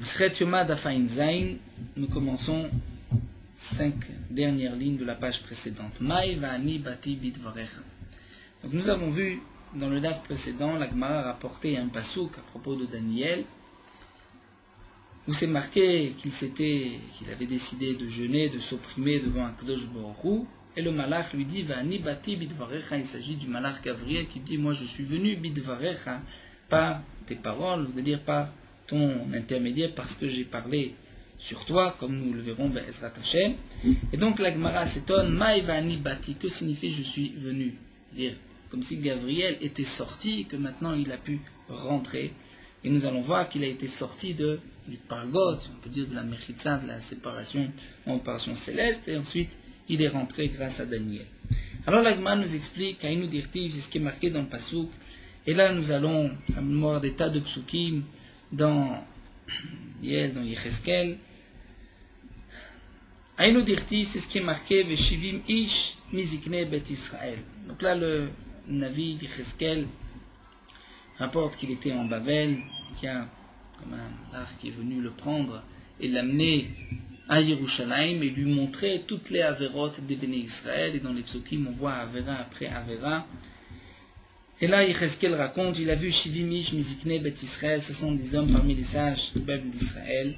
Masechet Yoma Daf Ayin Zayin, nous commençons 5 dernières lignes de la page précédente. Mai va'ani bati bidvarecha. Donc nous avons vu dans le daf précédent, la Gemara a rapporté un pasouk à propos de Daniel, où c'est marqué qu'il avait décidé de jeûner, de s'opprimer devant Akadosh Baruch Hu, et le malach lui dit va'ani bati bidvarecha. Il s'agit du malach Gabriel qui dit moi je suis venu bidvarecha, par tes paroles, c'est-à-dire par ton intermédiaire, parce que j'ai parlé sur toi, comme nous le verrons, Be'ezrat Hashem. Et donc la Gemara s'étonne, Maï va'ani bati, que signifie je suis venu? C'est-à-dire, comme si Gabriel était sorti, que maintenant il a pu rentrer. Et nous allons voir qu'il a été sorti du Pargot, on peut dire de la Mechitza, de la séparation en opération céleste, et ensuite il est rentré grâce à Daniel. Alors la Gemara nous explique, Aïnou Dirtiv, c'est ce qui est marqué dans le Passouk, et là nous allons, ça me mémoire des tas de psukim, dans Yecheskel. Aïnou Dirtiv, c'est ce qui est marqué, Veshivim ish mizikne bet Israël. Donc là le Navi Yecheskel rapporte qu'il était en Babel, qu'il y a comme un large qui est venu le prendre et l'amener à Yerushalayim et lui montrer toutes les Averot des Béné Israël. Et dans les psukim, on voit Avera après Avera. Et là, Yecheskel raconte, il a vu Shivimish Mizikne Bet Israël, 70 hommes parmi les sages du peuple d'Israël.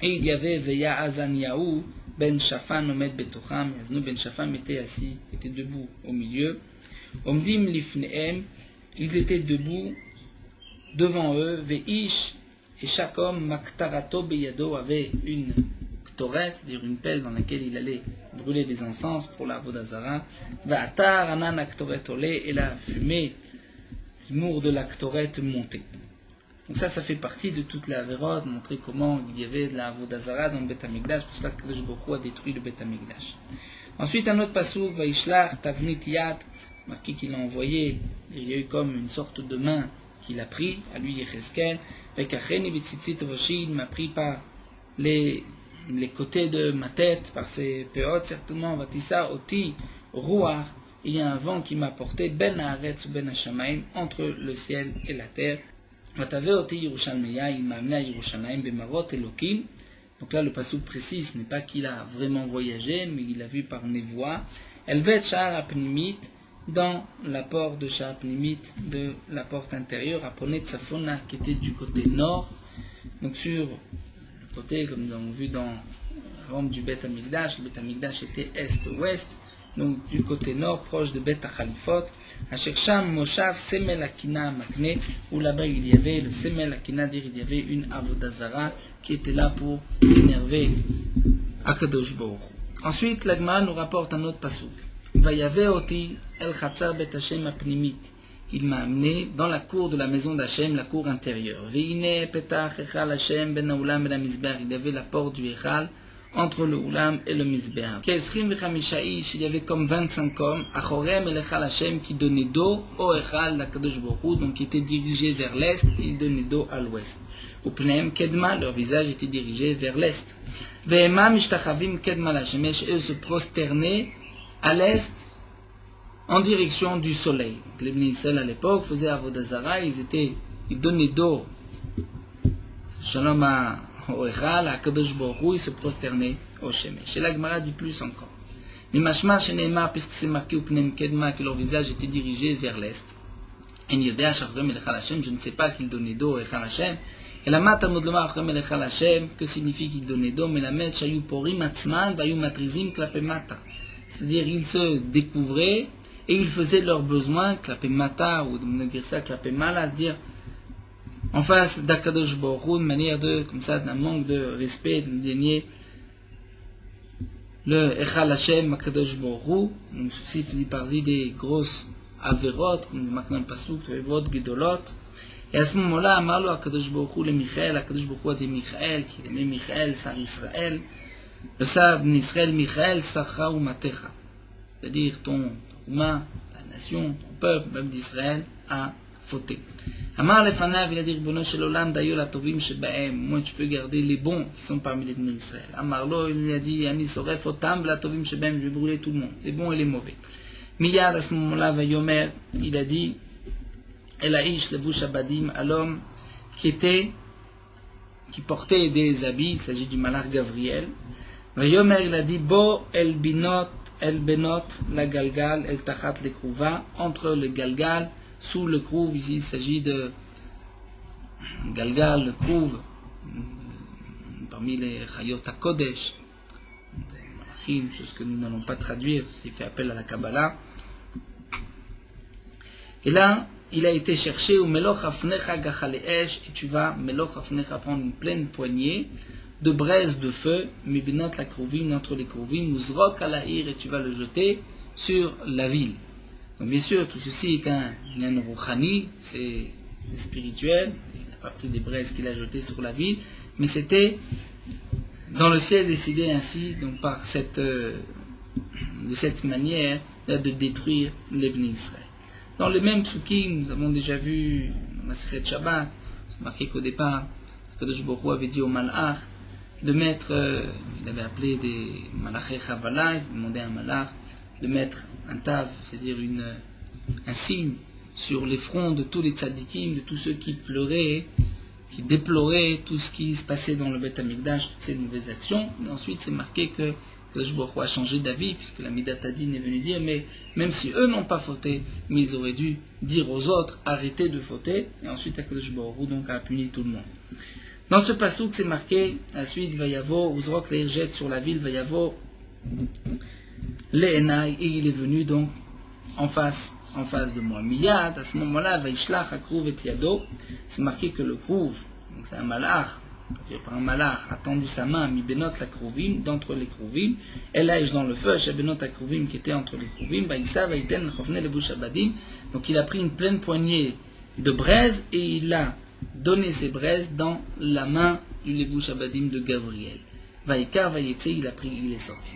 Et il y avait Veya Azaniyahu Ben Shafan Omed Betocham. Yaznu Ben Shafan était debout au milieu. Omdim Lifnehem, ils étaient debout devant eux. Veish, et chaque homme, Maktarato Beyado, avait une ktoret, c'est-à-dire une pelle dans laquelle il allait brûler des encens pour la Vodazara. Va'atar anan aktoret olé, et la fumée mour de la ktoret montait. Donc ça fait partie de toute la Averot, montrer comment il y avait de la Vodazara dans le Bet Hamikdash, pour cela que Kadosh Baruch Hu a détruit le Bet Hamikdash. Ensuite, un autre passouk, Vaishlach Tavnit Yad, marqué qu'il a envoyé, il y a eu comme une sorte de main qu'il a pris, à lui Yecheskel, Vekacheni Vitzitzit Voshid, m'a pris par les côtés de ma tête, par ses péotes, certainement, Vatissa Oti Ruach, il y a un vent qui m'a porté, Ben Haaretz Ben Hashamaim, entre le ciel et la terre. Vatave Oti Yerushalmeya, il m'a amené à Yerushalayim, Bemarot Elokim. Donc là, le passouk précise, ce n'est pas qu'il a vraiment voyagé, mais il a vu par névoie. Elbet Sha'ar Apnimit, dans la porte de Sha'ar Apnimit, de la porte intérieure, Aponet Safona, qui était du côté nord. Donc sur le côté, comme nous avons vu dans Rome du Bet Hamikdash, le Bet Hamikdash était est-ouest, donc du côté nord, proche de Bet Khalifot. À Chersham Moshav Semel Akina Makne, où là-bas il y avait le Semel Akina, dire il y avait une Avodazara qui était là pour énerver Akadosh Baruch Hu. Ensuite, la Gemara nous rapporte un autre pasuk. Vayave oti el chatzar bet Hashem apnimit. Il m'a amené dans la cour de la maison d'Hachem, la cour intérieure. Veine petach echal Hashem ben ha'ulam et la mizbeach. Il y avait la porte du echal entre le Ulam et le Mizbeach. Il y avait comme 25 hommes, Achorem et l'Echal Hashem, qui donnaient dos au Echal d'Akadosh Baruch Hu, donc qui étaient dirigés vers l'est, et ils donnaient dos à l'ouest. Au Pneim Kedma, leur visage était dirigé vers l'est. Ve'ema mishtachavim Kedma l'Hashemesh, eux se prosternaient à l'est, en direction du soleil. Donc, les Bnei Israël à l'époque faisaient Avodazara, ils donnaient dos, Shalom au Echal, à Kadosh Baruch Hu, il se prosternait au Shemesh. Et la Gemara dit plus encore. Mais Mashma Sheneemar, puisque c'est marqué au Pneim Kedma que leur visage était dirigé vers l'est. Et Yodea Shachrem el Echal Hashem, je ne sais pas qu'il donnait dos au Echal Hashem. Et la Matamud Lomar Achrem el Echal Hashem, que signifie qu'il donnait dos? Mais la Met Shayu Porim Atzman Vayu Matrizim Klapemata. C'est-à-dire, ils se découvraient et ils faisaient leurs besoins, Klapemata, ou de dire ça, Klapemala, dire en face d'Akadosh Baruch Hu, de manière comme ça, d'un manque de respect, de dénier le Echal Hashem, Akadosh Baruch Hu. Donc ceci faisait partie des grosses averot, comme dit maintenant le pasuk, Evot Gedolot. Et à ce moment-là, Amarlo Akadosh Baruch Hu le Michael, Akadosh Baruch Hu a dit Michael, qui aimait Michael, Sar Israël, le Sar d'Israël, Michael, Sarcha ou Matecha. C'est-à-dire ton humain, ta nation, ton peuple, même d'Israël, a fauté. Amar lefanav, il a dit Ribono shel olam dayo latovim shebaem. Moi, tu peux garder les bons qui sont parmi les Bnei Israël. Amarlo, il lui a dit Ani soref otam latovim shebaem. Je vais brûler tout le monde, les bons et les mauvais. Miyad, à ce moment-là, vayomer, il a dit El ha'ish levush abadim, à l'homme qui était qui portait des habits, il s'agit du malach Gavriel. Vayomer, il a dit, Bo el benot, la galgal, el tachat le krouva, entre le galgal, sous le krouv, ici il s'agit de galgal, le krouv, parmi les chayot HaKodesh, des malachim, chose que nous n'allons pas traduire, c'est fait appel à la Kabbalah. Et là, il a été cherché au meloch afnecha gachaleesh, et tu vas, meloch afnecha, prendre une pleine poignée de braise de feu, mibinot la krouvim, entre les krouvim, muzrok alaïr, et tu vas le jeter sur la ville. Donc bien sûr, tout ceci est un rouchani, c'est spirituel, il n'a pas pris des braises qu'il a jetées sur la ville, mais c'était dans le ciel décidé ainsi, donc par de cette manière là, de détruire les Bnei Israël. Dans les mêmes psukim, nous avons déjà vu dans Masechet Shabbat, c'est marqué qu'au départ, Kadosh Baruch Hu avait dit au malach de mettre, il avait appelé des malachei chavala, il demandait à un malach de mettre un tav, c'est-à-dire un signe sur les fronts de tous les tzadikim, de tous ceux qui pleuraient, qui déploraient tout ce qui se passait dans le Beth Amikdash, toutes ces mauvaises actions. Et ensuite, c'est marqué que Kadosh Baruch Hu a changé d'avis, puisque la Midat Hadin est venue dire, mais même si eux n'ont pas fauté, mais ils auraient dû dire aux autres, arrêtez de fauter, et ensuite Kadosh Baruch Hu donc a puni tout le monde. Dans ce passouk, c'est marqué, la suite, Vayavo, Uzrok les jette sur la ville, Vayavo, Le'enai, et il est venu donc en face de moi. Miyad, à ce moment-là, Vaishlach akrouv et yado, c'est marqué que le krouv, donc c'est un malach, par un malach, a tendu sa main, mi benot la krouvim, d'entre les krouvim, et là, dans le feu, benot la krouvim qui était entre les krouvim, Vaïssa, Vaïten, Chofne, le Abadim, donc il a pris une pleine poignée de braise, et il a donné ses braises dans la main du Levush Abadim de Gavriel. Vaïkar, Vaïetse, il est sorti.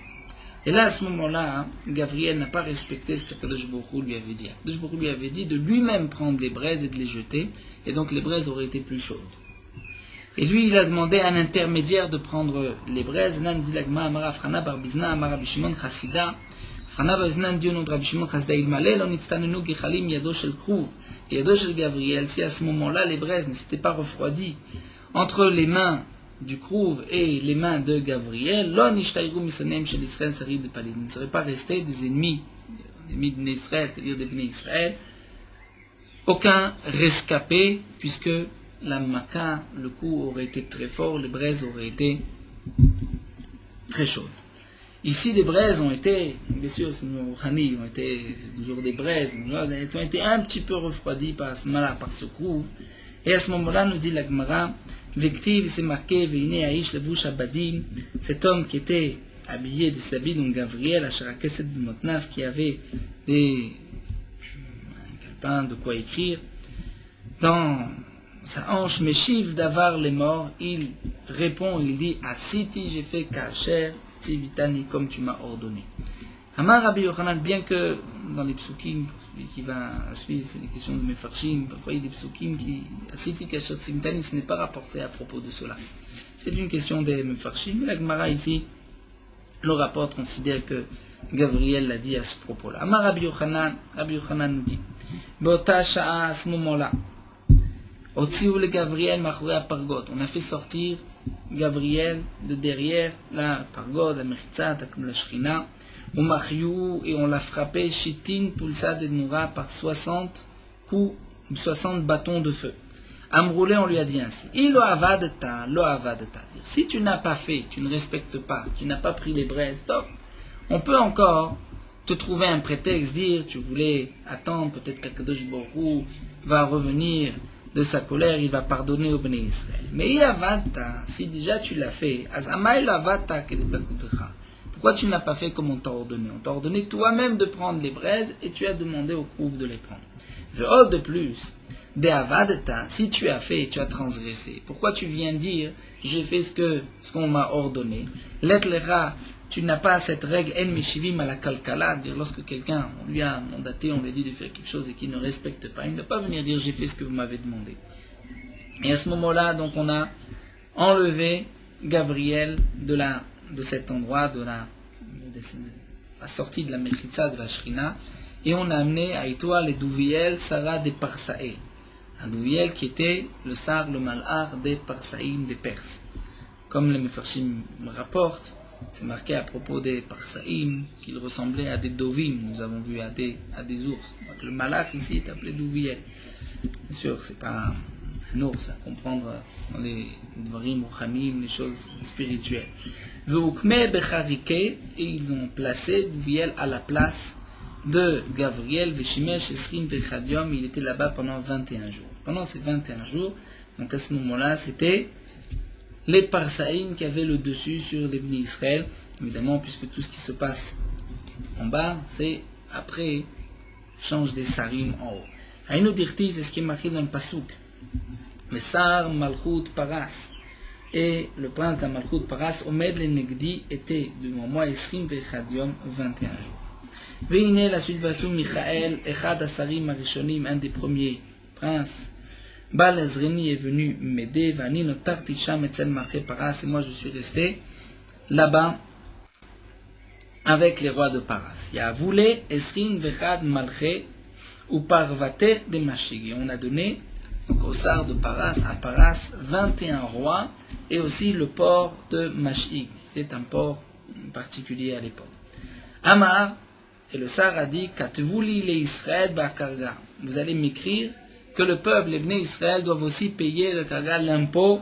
Et là, à ce moment-là, Gavriel n'a pas respecté ce que Kadosh Baruch Hu lui avait dit. Kadosh Baruch Hu lui avait dit de lui-même prendre les braises et de les jeter, et donc les braises auraient été plus chaudes. Et lui, il a demandé à un intermédiaire de prendre les braises. Là, nous dit l'Agma, Amara Frana Barbizna, Amara Bishimon Chassida. Frana Barbizna dit au nom de Rabbi Shimon Chassida, il malé, l'on itztanenu gechalim yado shel krouv, et yado shel Gavriel. Si à ce moment-là, les braises ne s'étaient pas refroidies entre les mains du Krouv et les mains de Gavriel, l'on ishtayru misonem shel Israël sarid de Palin. Ils ne seraient pas restés des ennemis de Bnei Israël, c'est-à-dire des Bnei Israël, aucun rescapé, puisque la maca, le coup aurait été très fort, les braises auraient été très chaudes. Ici, les braises ont été, bien sûr, c'est toujours des braises, elles ont été un petit peu refroidies par ce malin, par ce Krouv. Et à ce moment-là, nous dit la Gemara, Vektiv, c'est marqué, Veine Aish Levush Abadim, cet homme qui était habillé de ses habits, donc Gavriel, Asharakeset B'motnav, qui avait un calepin de quoi écrire, dans sa hanche Meshiv d'avar les morts, il répond, il dit, Asiti, j'ai fait Kacher, Tivitani, comme tu m'as ordonné. Amar Rabbi Yochanan, bien que dans les psukim, celui qui va suivre, c'est des questions de Mefarshim, parfois il y a des psukim qui, Asiti Kashat Simtani, ce n'est pas rapporté à propos de cela. C'est une question des Mefarshim, mais la Gemara ici, le rapport considère que Gavriel l'a dit à ce propos-là. Amar Rabbi Yochanan nous dit, Bota Sha'a, à ce moment-là, Otsiou le Gavriel Machoué Pargot, on a fait sortir Gavriel de derrière la Pargot, la Mechitza, la Shrina, et on l'a frappé, Shitin Pulsa de Noura, par 60 coups, 60 bâtons de feu. Amroulé, on lui a dit ainsi, lo avadta. Si tu n'as pas fait, tu ne respectes pas, tu n'as pas pris les braises, donc, on peut encore te trouver un prétexte, dire, tu voulais attendre, peut-être qu'Akadosh Baruch Hu va revenir de sa colère, il va pardonner au Bnei Israël. Mais si déjà tu l'as fait, pourquoi tu ne l'as pas fait comme on t'a ordonné? On t'a ordonné toi-même de prendre les braises et tu as demandé au Krouv de les prendre. De plus, si tu as fait, tu as transgressé. Pourquoi tu viens dire, j'ai fait ce qu'on m'a ordonné? Tu n'as pas cette règle en meshivim à la kalkala, dire lorsque quelqu'un, on lui a mandaté, on lui a dit de faire quelque chose et qu'il ne respecte pas, il ne doit pas venir dire j'ai fait ce que vous m'avez demandé. Et à ce moment-là, donc on a enlevé Gavriel de cet endroit, de la sortie de la Mechitza de la Shrina, et on a amené à Itoa les Douviel, Sarah des Parsae. Adouviel qui était le sar, le malhar des Parsaïm, des Perses. Comme les Mefarshim rapportent, c'est marqué à propos des Parsaïm qu'ils ressemblaient à des Dovim, nous avons vu à des ours. Donc le malhar ici est appelé Douviel. Bien sûr, c'est pas un ours à comprendre dans les Dvarim, Ruchamim, les choses spirituelles. Veukme Becharike, et ils ont placé Douviel à la place de Gavriel, Veshimesh, Esrim, Vechadium, il était là-bas pendant 21 jours. Pendant ces 21 jours, donc à ce moment-là, c'était les Parsaïm qui avaient le dessus sur les Bnei Israël, évidemment, puisque tout ce qui se passe en bas, c'est après, change des Sarim en haut. Haïnou Dirtiv, c'est ce qui est marqué dans le Pasuk. Le Sar, Malchut, Paras. Et le prince d'Amalchut, Paras, Omed, le Negdi, était devant moi, Esrim, Vechadium, 21 jours. Veine la suite Vassou Michael, Echad Asarim Arishonim, un des premiers princes. Bal Ezreni est venu m'aider, Vani Notarti Sham Etzel Malché Paras, et moi je suis resté là-bas avec les rois de Paras. Ya voulé Esrin Vechad Malché ou Parvate de Mashig. Et on a donné donc, au sar de Paras, à Paras, 21 rois et aussi le port de Mashig. C'était un port particulier à l'époque. Amar. Et le sar a dit, Katvuli le Israël ba'karga. Vous allez m'écrire que le peuple, les Bnei Israël, doivent aussi payer le karga, l'impôt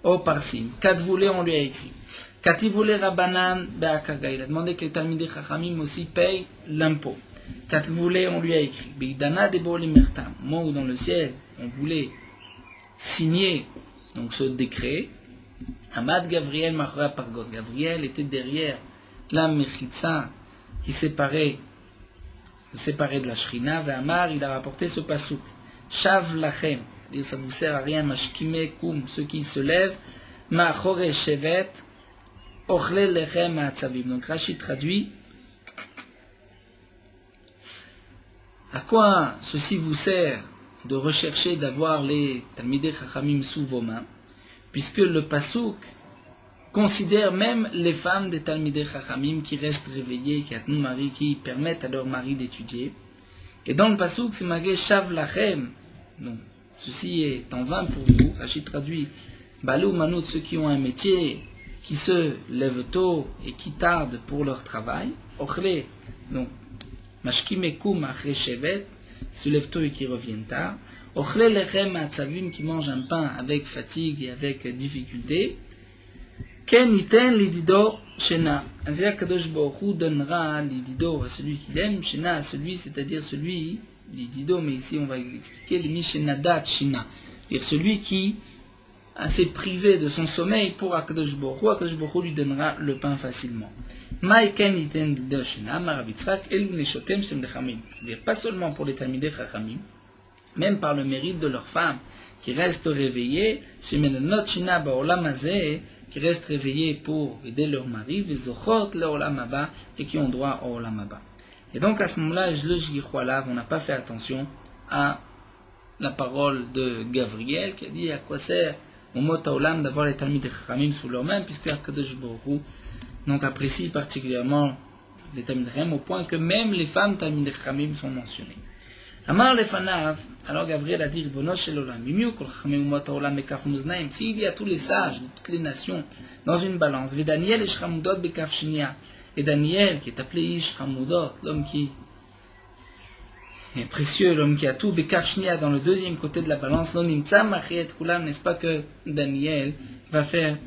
au Parsim. Katvuli, on lui a écrit. Kativuli Rabbanan ba'karga. Il a demandé que les Talmidei Chachamim aussi payent l'impôt. Katvuli, on lui a écrit. Bidana debo limertam. Au moment où dans le ciel, on voulait signer donc ce décret. Amad Gavriel Machra Pargot. Gavriel était derrière la Mechitza qui séparait de la Shrina, Ve'amar, il a rapporté ce pasuk. Shav lachem, c'est-à-dire ça vous sert à rien, mashkime kum, ceux qui se lèvent, ma'achore shevet, ochle lechem ma'atzavim. Donc Rachid traduit, à quoi ceci vous sert de rechercher d'avoir les Talmidei Chachamim sous vos mains, puisque le pasuk considère même les femmes des Talmidei Chachamim qui restent réveillées, qui permettent à leur mari d'étudier. Et dans le pasuk, c'est marqué Shav lachem. Donc, ceci est en vain pour vous. Rachid traduit Balou Manout, ceux qui ont un métier, qui se lèvent tôt et qui tardent pour leur travail. Ochle, donc, Mashkimekum achre shevet, se lèvent tôt et qui reviennent tard. Ochle lechem atzavim, qui mangent un pain avec fatigue et avec difficulté. Ken iten lidido shena. C'est-à-dire que Kadosh Baruch Hu donnera lidido à celui qui l'aime, shena à celui, c'est-à-dire celui, lidido, mais ici on va expliquer, l'imi shenadat shena. C'est-à-dire celui qui s'est privé de son sommeil pour Akadosh Baruch Hu lui donnera le pain facilement. Mai ken iten lidido shena, marabitzrak, elu neshotem shem dechamim. C'est-à-dire pas seulement pour les Talmidei Chachamim, même par le mérite de leurs femmes qui restent réveillées, shemenanot shena ba'olam hazeh, qui restent réveillés pour aider leur mari, vezochot le'olam haba, et qui ont droit au olam haba. Et donc à ce moment-là, le Jlichoualav, on n'a pas fait attention à la parole de Gavriel, qui a dit à quoi sert au mot olam d'avoir les Talmidei Chachamim sous leurs mains, puisque Akadosh Baruch Hu donc apprécie particulièrement les Talmidei Chachamim, au point que même les femmes Talmidei Chachamim sont mentionnées. Amar lefanav, alors Gabriel a dit, s'il y a tous les sages de toutes les nations dans une balance, et Daniel et Daniel qui est appelé Ish Hamudot, l'homme qui est précieux, l'homme qui a tout, Bekafshnia dans le deuxième côté de la balance, n'est-ce pas que Daniel va faire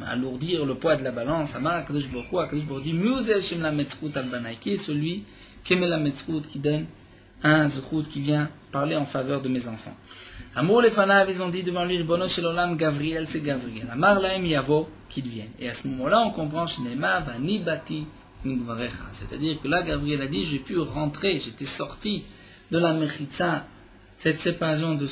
alourdir le poids de la balance. Amar Akadosh Baruch Hu dit, qui est celui qui met la metzrout, qui donne un zechut qui vient parler en faveur de mes enfants. Amour les fanav, ils ont dit devant lui, Ribono shel olam, Gavriel, c'est Gavriel. Amar lahem yavo, qu'il vienne. Et à ce moment-là, on comprend Shnema vani bati midvarecha. C'est-à-dire que là, Gavriel a dit, j'ai pu rentrer, j'étais sorti de la mechitza, cette séparation de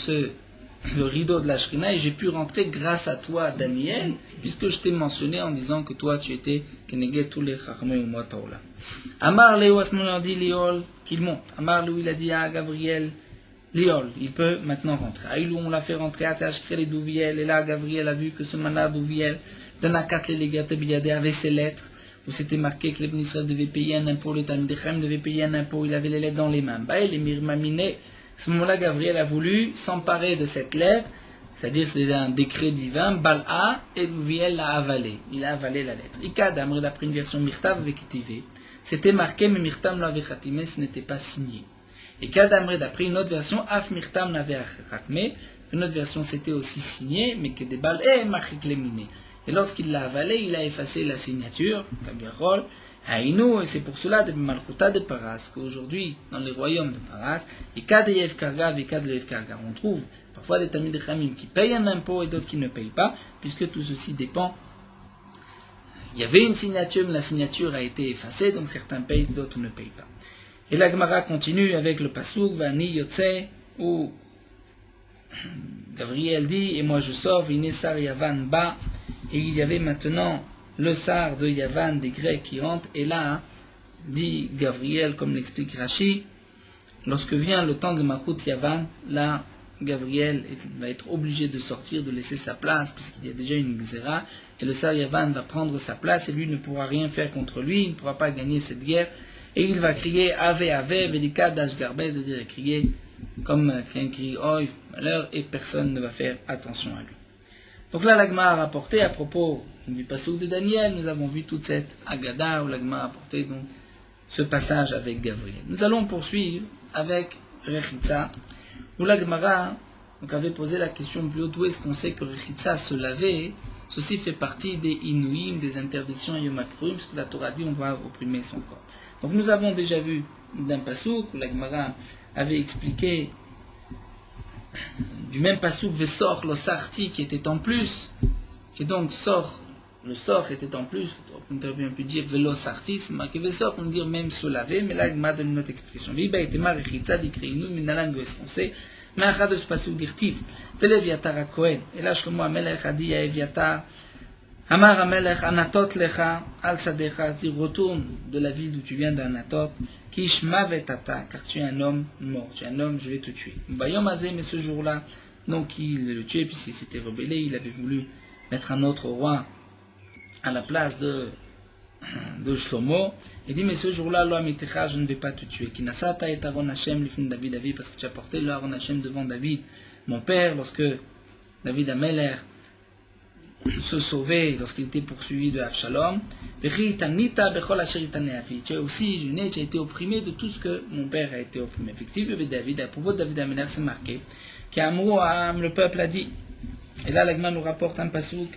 le rideau de la Shrina, et j'ai pu rentrer grâce à toi, Daniel, puisque je t'ai mentionné en disant que toi, tu étais Keneged tous les Chachmei ou Motaola. Amar Léo, à ce moment-là, dit Liol, qu'il monte. Amar Léo, il a dit à Gabriel, Liol, il peut maintenant rentrer. Aïlou, on l'a fait rentrer à Tachkre les Douviel, et là, Gabriel a vu que ce malade Douviel, Danakat les Légates Biladé avait ses lettres, où c'était marqué que les Bnei Israël devaient payer un impôt, les Talmidei Chachamim devaient payer un impôt, il avait les lettres dans les mains. Bah, les Mirmamine, À ce moment-là, Gabriel a voulu s'emparer de cette lettre, c'est-à-dire c'était un décret divin, Bal'a, et Gabriel l'a avalé. Il a avalé la lettre. Ikad, d'après une version Mirtav avec Kitivé, c'était marqué, mais Mirtam l'avait khatimé, ce n'était pas signé. Et Kadamre, d'après une autre version, Af Mirtam l'avait khatimé, une autre version c'était aussi signé, mais que des balles et marqué lemine. Et lorsqu'il l'a avalé, il a effacé la signature, Kabirol, Haïnou, et c'est pour cela de Malchuta de Paras, qu'aujourd'hui, dans les royaumes de Paras, et Kad Yev Karga, et Kad Yev Karga, on trouve parfois des Talmid Chamim qui payent un impôt et d'autres qui ne payent pas, puisque tout ceci dépend. Il y avait une signature, mais la signature a été effacée, donc certains payent, d'autres ne payent pas. Et la Gemara continue avec le Pasuk, Vani Yotse, où Gabriel dit, et moi je sors, Vinesar Yavan Ba, et il y avait maintenant le sar de Yavan des Grecs qui rentre, et là, dit Gabriel, comme l'explique Rashi, lorsque vient le temps de Malchut Yavan, là, Gabriel va être obligé de sortir, de laisser sa place, puisqu'il y a déjà une Xéra, et le sar Yavan va prendre sa place, et lui ne pourra rien faire contre lui, il ne pourra pas gagner cette guerre, et il va crier Ave Ave, Velika Dashgarbe, c'est-à-dire crier comme quelqu'un crie Oi, malheur, et personne ne va faire attention à lui. Donc là, l'Agma a rapporté à propos du passage de Daniel, nous avons vu toute cette Agada où l'Agma a rapporté donc ce passage avec Gabriel. Nous allons poursuivre avec Rechitza, où l'Agmara avait posé la question plus haut, d'où est-ce qu'on sait que Rechitza se lavait. Ceci fait partie des Inouïm, des interdictions à Yom Kippurim, parce que la Torah dit on doit opprimer son corps. Donc nous avons déjà vu d'un passouk où l'Agmara avait expliqué du même passouk Vesor lo sarti qui était en plus, et donc sort, le sort était en plus, on aurait bien pu dire velo sarti, c'est marqué Vesor, on peut dire même se laver, mais là l'Agmara donne une autre expression. Viba était marechitza d'ikreinu minalan de esfoncé, mais un de ce passouk d'irtiv, veleviatar a Kohen, et là Shlomo Amelech a dit à Eviatar, Amar Amelech Anatot lecha al sadecha, c'est-à-dire retourne de la ville d'où tu viens d'Anatot, kish mavetata, car tu es un homme mort, tu es un homme, je vais te tuer. Bayom Azé, mais ce jour-là, donc il le tuait puisqu'il s'était rebellé, il avait voulu mettre un autre roi à la place de Shlomo, et dit mais ce jour-là, lo amitecha, je ne vais pas te tuer. Kinasata et Aaron Hashem lifn David David, parce que tu as porté le Aaron Hashem devant David, mon père, lorsque David Amelech se sauver lorsqu'il était poursuivi de Avshalom. Tu as aussi jeûné, tu as été opprimé de tout ce que mon père a été opprimé. Effectivement, David, à propos de David Amelech, c'est marqué qu'Amouam, le peuple a dit, et là l'Agma nous rapporte un pasouk,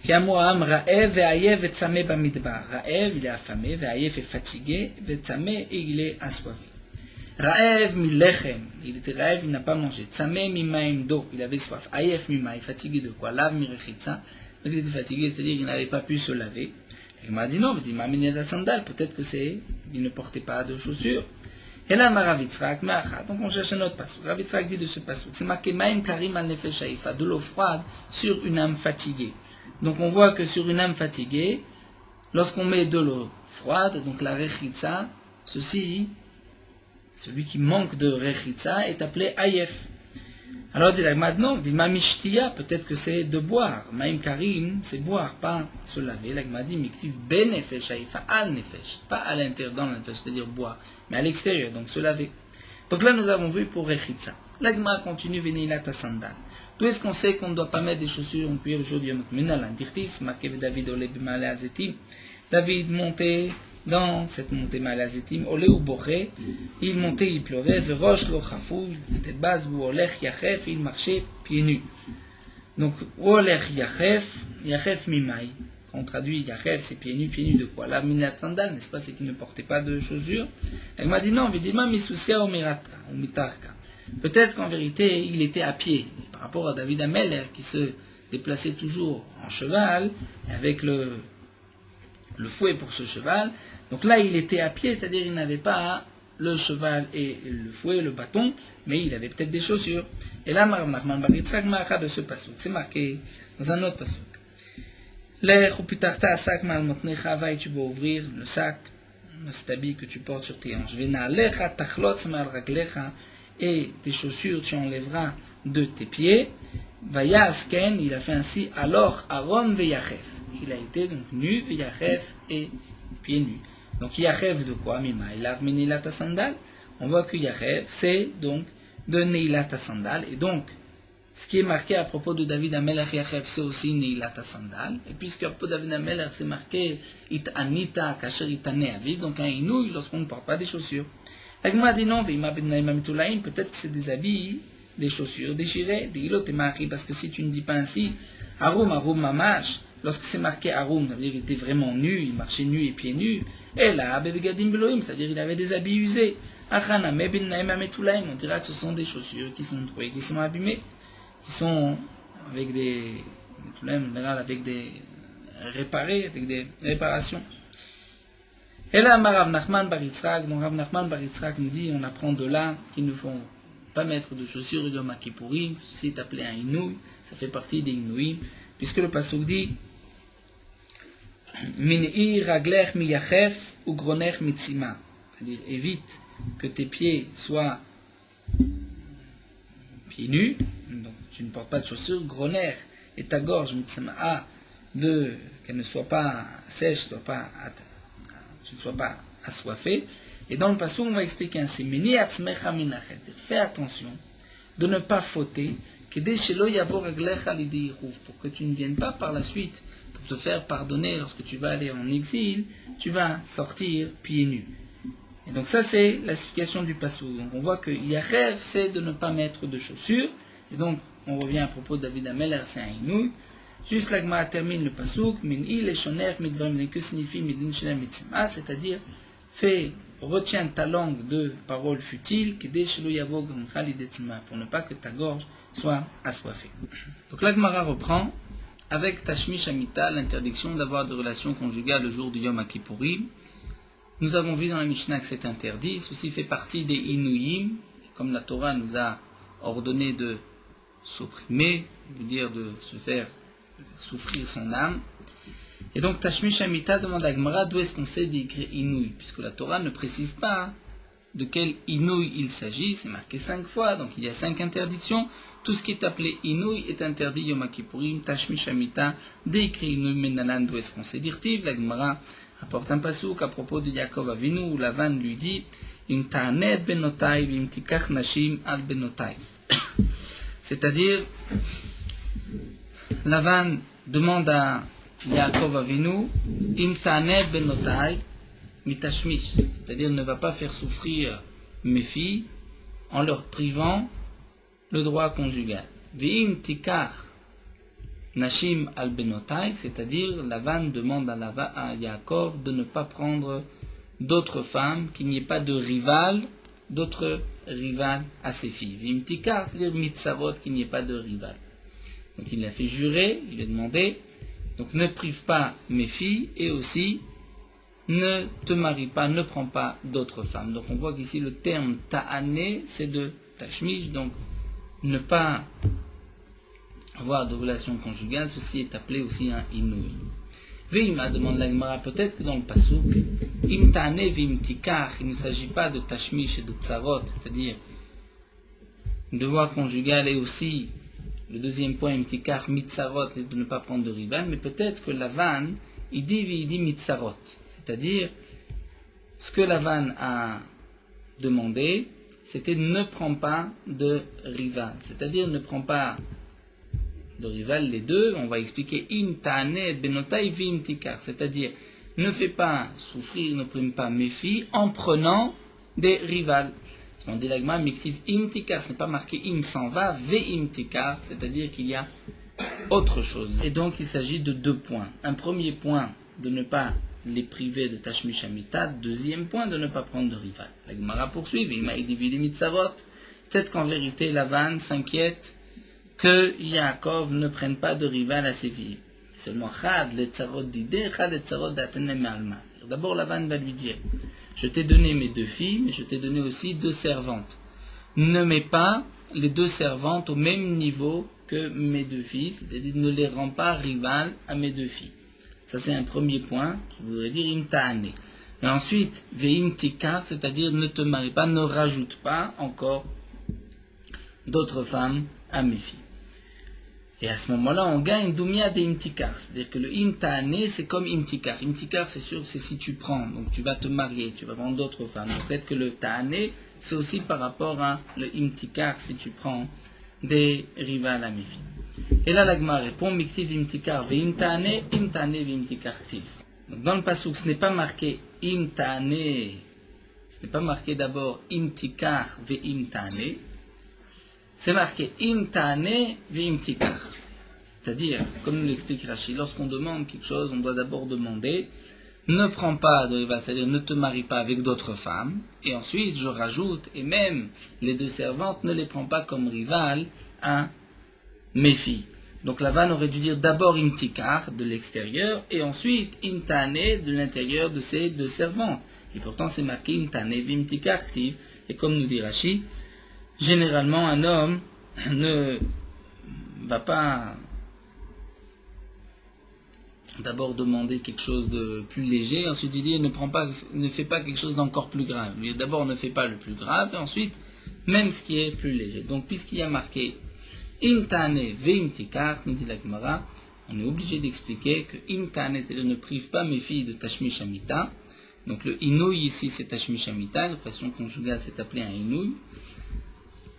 qu'Amouam, Raev, Ve'ayev, Ve'tzame, Bamidbar. Raev, il est affamé, Ve'ayev est fatigué, Ve'tzame, et il est assoivé. Raev milechem, il était raev, il n'a pas mangé. Tzameh mimaim d'eau, il avait soif. Ayef mimaim, fatigué de quoi? Lav mirechitza, donc il était fatigué, c'est-à-dire qu'il n'avait pas pu se laver. Il m'a dit non, mais il m'a amené la sandale, peut-être que il ne portait pas de chaussures. Et là, Maravitzrak, Me'acha, donc on cherche un autre passage. Maravitzrak dit de ce passage, c'est marqué Maim karim al nefesh haïfa, de l'eau froide sur une âme fatiguée. Donc on voit que sur une âme fatiguée, lorsqu'on met de l'eau froide, donc la rechitza, ceci, celui qui manque de rechitza est appelé ayef. Alors dit la maintenant, dit mamishtia, peut-être que c'est de boire. Maim karim, c'est boire, pas se laver. La dit miktiv benefesh haïfa al nefesh, pas à l'intérieur dans le nefesh, c'est-à-dire boire, mais à l'extérieur, donc se laver. Donc là nous avons vu pour rechitza. La continue venila ta sandal. D'où est-ce qu'on sait qu'on ne doit pas mettre des chaussures en cuir aujourd'hui? C'est marqué David olé b'malé azetim. David montait dans cette montée malazitim, olé ou boré, il montait, il pleurait, veroche lo chafou, tête basse, ou olech yachef, il marchait pieds nus. Donc, olech yachef, yachef mimai. On traduit yachef, c'est pieds nus de quoi? La minat sandal, n'est-ce pas, c'est qu'il ne portait pas de chaussures. Elle m'a dit non, vidima misusia ou mitarka. Peut-être qu'en vérité, il était à pied. Par rapport à David Amelech, qui se déplaçait toujours en cheval, avec le fouet pour ce cheval. Donc là, il était à pied, c'est-à-dire il n'avait pas le cheval et le fouet, le bâton, mais il avait peut-être des chaussures. Et là, de ce passouk, c'est marqué dans un autre passouk. Tu vas ouvrir le sac, cet habit que tu portes sur tes hanches. Et tes chaussures, tu enlèveras de tes pieds. Vayasken, il a fait ainsi, alors Aaron veyachef. Il a été donc nu, veyachef et pieds nus. Donc yachef de quoi? Mima, il lave menila ta sandale. on voit que Yachev, c'est donc de Neilat Sandal. Et donc, ce qui est marqué à propos de David Amelech Yachev, c'est aussi Neilat Sandal. Et puisqu'à propos de David Amelech, c'est marqué It Anita Kasher Itane Aviv, donc un inouï lorsqu'on ne porte pas des chaussures. La Gemara dit non, peut-être que c'est des habits, des chaussures déchirées, des ilot et mari, parce que si tu ne dis pas ainsi, Harum, Harum, Mamash, lorsque c'est marqué Harum, ça veut dire qu'il était vraiment nu, il marchait nu et pieds nus, et là, Bebegadim Beloim, c'est-à-dire qu'il avait des habits usés. Achana, Mebin Naima Metulaim, on dira que ce sont des chaussures qui sont trouées, qui sont abîmées, qui sont avec des réparés, avec des réparations. Et là, Rav Nachman Bar Yitzhak, donc Rav Nachman Bar Yitzhak nous dit, on apprend de là qu'il ne faut pas mettre de chaussures Yom Kippourim, ceci est appelé un inouï, ça fait partie des inouïs, puisque le pasuk dit Min'i raglech miyachef ou gronech mitzima, c'est-à-dire évite que tes pieds soient pieds nus, donc tu ne portes pas de chaussures, groner et ta gorge mitzima, qu'elle ne soit pas sèche, tu ne sois pas assoiffé. Et dans le passage, on va expliquer ainsi, fais attention de ne pas fauter, pour que tu ne viennes pas par la suite, pour te faire pardonner lorsque tu vas aller en exil, tu vas sortir pieds nus. Et donc ça c'est la signification du passage. Donc on voit que Yachev c'est de ne pas mettre de chaussures, et donc on revient à propos de David Amelech, c'est un inouï. Juste la Gemara termine le pasuk, Min'i leshoner midvarim, que signifie midin shelem mitzima, c'est-à-dire retiens ta langue de paroles futiles, pour ne pas que ta gorge soit assoiffée. Donc la Gemara reprend avec Tashmish Amita, l'interdiction d'avoir des relations conjugales le jour du Yom Kippourim. Nous avons vu dans la Mishnah que c'est interdit, ceci fait partie des Inuyim, comme la Torah nous a ordonné de s'opprimer, de se faire souffrir son âme. Et donc Tashmish Amita demande à Gemara d'où est-ce qu'on sait d'écrire Inouï, puisque la Torah ne précise pas de quel Inouï il s'agit, c'est marqué 5 fois, donc il y a 5 interdictions. Tout ce qui est appelé Inouï est interdit Yom Kippourim, Tashmish Amita, d'écrire Inouï Menalan, d'où est-ce qu'on sait d'Irtiv. La Gemara apporte un pasouk à propos de Yaakov Avinu, où Lavan lui dit Im ta'aned benotai, im tikach nashim al benotai. C'est-à-dire, Lavan demande à Yaakov Avinu, Im ta'aned benotai, mitashmish, c'est-à-dire ne va pas faire souffrir mes filles en leur privant le droit conjugal. Ve'im tikach nashim al benotai, c'est-à-dire Lavan demande à Yaakov de ne pas prendre d'autres femmes, qu'il n'y ait pas de d'autres rivales à ses filles. Ve'im tikach, c'est-à-dire mitzavot, qu'il n'y ait pas de rival. Donc il l'a fait jurer, il a demandé, donc ne prive pas mes filles et aussi ne te marie pas, ne prends pas d'autres femmes. Donc on voit qu'ici le terme ta'ané, c'est de tashmish, donc ne pas avoir de relation conjugale, ceci est appelé aussi un inouï. Veima demande la Gemara, peut-être que dans le pasuk, im ta'ané veim tikar, il ne s'agit pas de tashmish et de tsarot, c'est-à-dire devoir conjugal et aussi le deuxième point, im tikar mitzarot, de ne pas prendre de rival, mais peut-être que Lavan, il dit mitzarot. C'est-à-dire, ce que Lavan a demandé, c'était ne prends pas de rival. C'est-à-dire, ne prends pas de rival, les deux. On va expliquer im ta'aneh benotai vim tikar. C'est-à-dire, ne fais pas souffrir, ne prime pas mes filles en prenant des rivales. On dit l'agma mictif im tikar, ce n'est pas marqué im s'en va, ve im tikar, c'est-à-dire qu'il y a autre chose. Et donc, il s'agit de 2 points. Un premier point, de ne pas les priver de Tashmish Amita. Deuxième point, de ne pas prendre de rival. La Gemara poursuit, il m'a divisé mitzavot. Peut-être qu'en vérité, Lavan s'inquiète que Yaakov ne prenne pas de rival à ses filles. Seulement, Chad, le tzarot d'idée, Chad, le tzarot d'atene me'alma. D'abord, Lavan va lui dire, je t'ai donné mes 2 filles, mais je t'ai donné aussi 2 servantes. Ne mets pas les 2 servantes au même niveau que mes 2 filles, c'est-à-dire ne les rends pas rivales à mes 2 filles. Ça, c'est un premier point qui voudrait dire im ta'ane. Et ensuite, ve'im tika, c'est-à-dire ne te marie pas, ne rajoute pas encore d'autres femmes à mes filles. Et à ce moment-là, on gagne dumia de imtikar. C'est-à-dire que le im ta'ane, c'est comme imtikar. Imtikar, c'est sûr, c'est si tu prends, donc tu vas te marier, tu vas prendre d'autres femmes. Donc peut-être que le ta'ane, c'est aussi par rapport à le imtikar, si tu prends des rivales à méfi. Et là, l'agma répond, miktiv imtikar ve'imtane, imtane ve'imtikar ktiv. Donc, dans le pasouk, ce n'est pas marqué imtane, ce n'est pas marqué d'abord imtikar ve'imtane, c'est marqué imtane ve'imtikar. C'est-à-dire, comme nous l'explique Rashi, lorsqu'on demande quelque chose, on doit d'abord demander ne prends pas de rival, c'est-à-dire ne te marie pas avec d'autres femmes, et ensuite je rajoute, et même les deux servantes ne les prends pas comme rivales à mes filles. Donc la vanne aurait dû dire d'abord imtikar de l'extérieur, et ensuite imtane de l'intérieur de ces deux servantes. Et pourtant c'est marqué imtane vimtikar ktiv, et comme nous dit Rashi, généralement un homme ne va pas d'abord demander quelque chose de plus léger, ensuite il dit ne fais pas quelque chose d'encore plus grave. Lui d'abord ne fais pas le plus grave, et ensuite même ce qui est plus léger. Donc puisqu'il y a marqué imtane ve'imtikar, nous dit la Gemara, on est obligé d'expliquer que imtane, c'est-à-dire ne prive pas mes filles de tashmish amita. Donc le inouï ici c'est tashmish amita, l'expression conjugale c'est appelé un inouï.